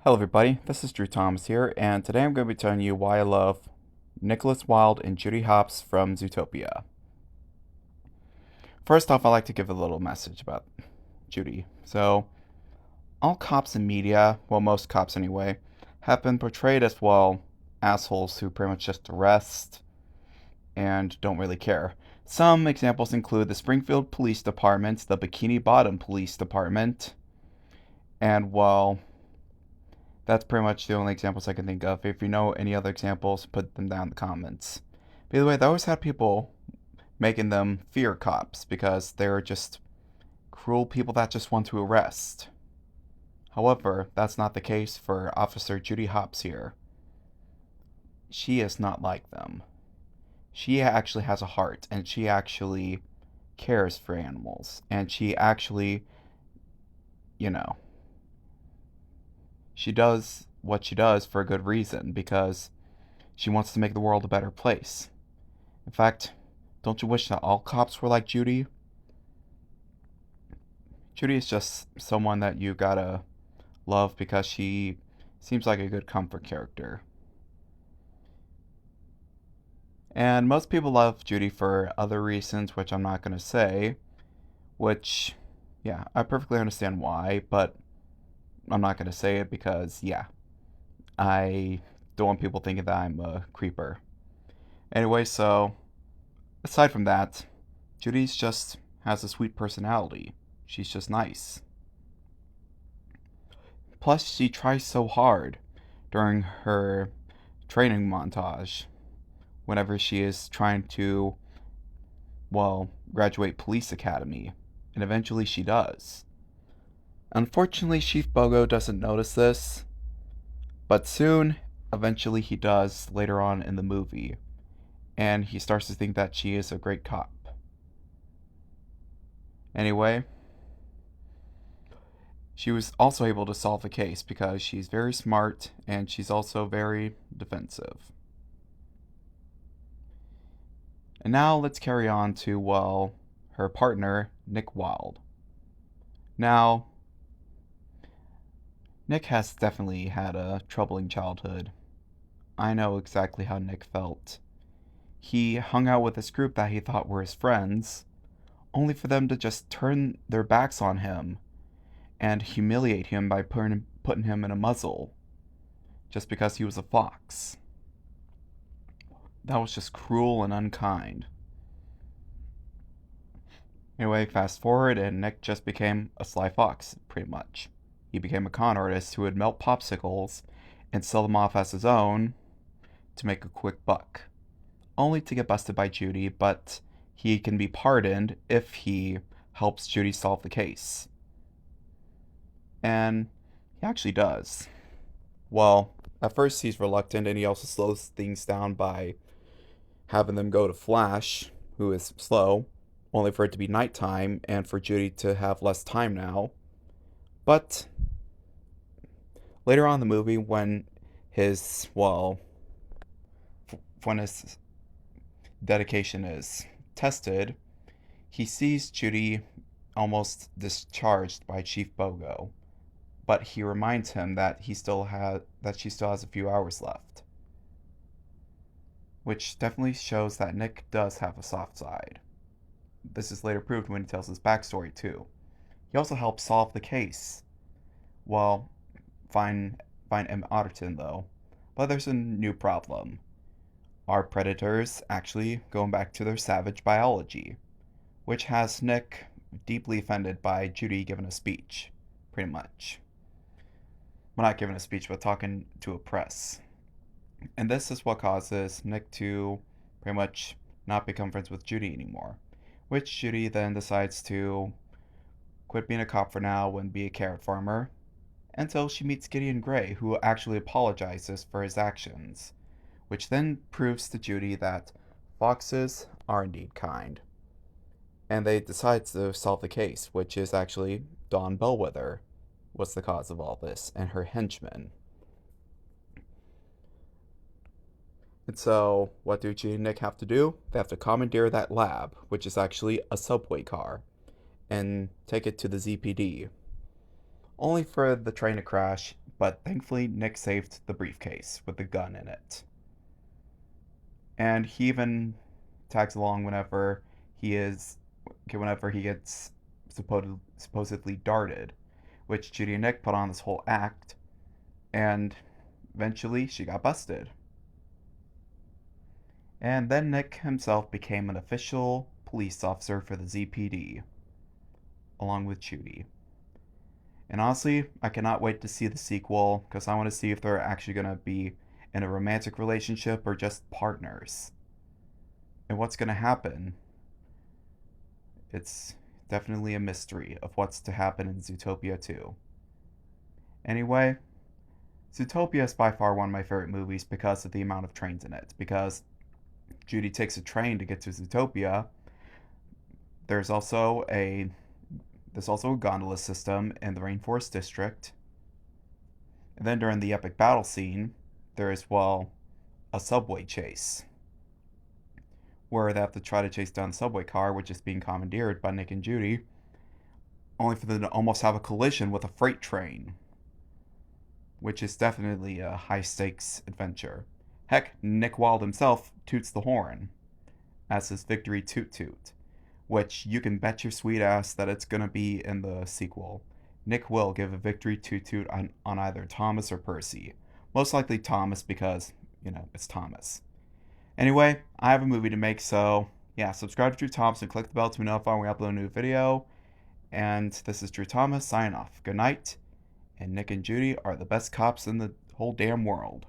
Hello everybody, this is Drew Thomas here, and today I'm going to be telling you why I love Nicholas Wilde and Judy Hopps from Zootopia. First off, I'd like to give a little message about Judy. So, all cops in media, well most cops anyway, have been portrayed as, well, assholes who pretty much just arrest and don't really care. Some examples include the Springfield Police Department, the Bikini Bottom Police Department, and, well, that's pretty much the only examples I can think of. If you know any other examples, put them down in the comments. By the way, they always had people making them fear cops because they're just cruel people that just want to arrest. However, that's not the case for Officer Judy Hopps here. She is not like them. She actually has a heart, and she actually cares for animals, and she actually, you know, she does what she does for a good reason because she wants to make the world a better place. In fact, don't you wish that all cops were like Judy? Judy is just someone that you gotta love because she seems like a good comfort character. And most people love Judy for other reasons, which I'm not gonna say, which, yeah, I perfectly understand why, but I'm not gonna say it because, yeah, I don't want people thinking that I'm a creeper. Anyway, so aside from that, Judy's just has a sweet personality. She's just nice. Plus, she tries so hard during her training montage whenever she is trying to, well, graduate police academy. And eventually she does. Unfortunately, Chief Bogo doesn't notice this, but soon, eventually he does later on in the movie. And he starts to think that she is a great cop. Anyway, she was also able to solve the case because she's very smart and she's also very defensive. And now let's carry on to, well, her partner, Nick Wilde. Now, Nick has definitely had a troubling childhood. I know exactly how Nick felt. He hung out with this group that he thought were his friends, only for them to just turn their backs on him and humiliate him by putting him in a muzzle just because he was a fox. That was just cruel and unkind. Anyway, fast forward, and Nick just became a sly fox, pretty much. He became a con artist who would melt popsicles and sell them off as his own to make a quick buck, only to get busted by Judy, but he can be pardoned if he helps Judy solve the case. And he actually does. Well, at first he's reluctant, and he also slows things down by having them go to Flash, who is slow, only for it to be nighttime and for Judy to have less time now. But later on in the movie, when his, well, when his dedication is tested, he sees Judy almost discharged by Chief Bogo, but he reminds him that she still has a few hours left, which definitely shows that Nick does have a soft side. This is later proved when he tells his backstory too. He also helps solve the case. Well, find M. Otterton though, but there's a new problem. Are predators actually going back to their savage biology? Which has Nick deeply offended by Judy giving a speech, pretty much. Well, not giving a speech, but talking to a press. And this is what causes Nick to pretty much not become friends with Judy anymore. Which Judy then decides to quit being a cop for now and be a carrot farmer until she meets Gideon Gray, who actually apologizes for his actions, which then proves to Judy that foxes are indeed kind. And they decide to solve the case, which is actually Dawn Bellwether was the cause of all this, and her henchmen. And so, what do Judy and Nick have to do? They have to commandeer that lab, which is actually a subway car, and take it to the ZPD. Only for the train to crash, but thankfully Nick saved the briefcase with the gun in it. And he even tags along whenever he gets supposedly darted, which Judy and Nick put on this whole act, and eventually she got busted. And then Nick himself became an official police officer for the ZPD, along with Judy. And honestly, I cannot wait to see the sequel because I want to see if they're actually going to be in a romantic relationship or just partners. And what's going to happen? It's definitely a mystery of what's to happen in Zootopia 2. Anyway, Zootopia is by far one of my favorite movies because of the amount of trains in it. Because Judy takes a train to get to Zootopia. There's also a gondola system in the Rainforest District. And then during the epic battle scene, there is, well, a subway chase. Where they have to try to chase down the subway car, which is being commandeered by Nick and Judy, only for them to almost have a collision with a freight train. Which is definitely a high stakes adventure. Heck, Nick Wilde himself toots the horn as his victory toot toot, which you can bet your sweet ass that it's gonna be in the sequel. Nick will give a victory toot toot on either Thomas or Percy. Most likely Thomas because, it's Thomas. Anyway, I have a movie to make, so yeah, subscribe to Drew Thomas and click the bell to be notified when we upload a new video. And this is Drew Thomas signing off. Good night, and Nick and Judy are the best cops in the whole damn world.